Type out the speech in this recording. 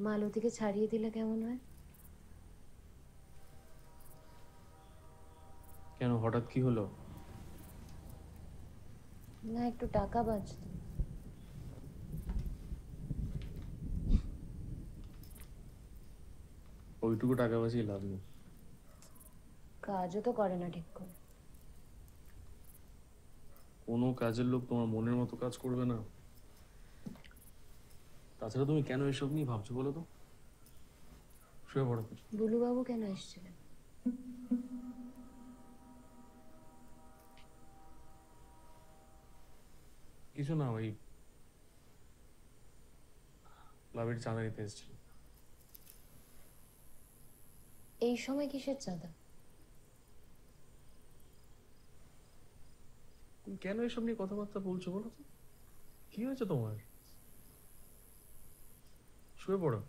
মালতীকে ছাড়িয়ে দিলে কেমন হয়? কেন, হঠাৎ কি হলো? না, একটু টাকা বাঁচতো। ওইটুকু টাকা বাঁচিয়ে লাভ নেই। কাজও তো করে না ঠিক করে। কোনো কাজের লোক তোমার মনের মতো কাজ করবে না। তাছাড়া তুমি কেন এসব নিয়ে ভাবছো বলো তো? শুয়ে পড়ো। বুলুবাবু কেন এসেছিলেন? কিছু না, ওই ক্লাবের চাঁদা নিতে এসেছিল। এই সময় কিসের চাঁদা? তুমি কেন এসব নিয়ে কথাবার্তা বলছো বলো তো? কি হয়েছে তোমার? শুয়ে পড়ো।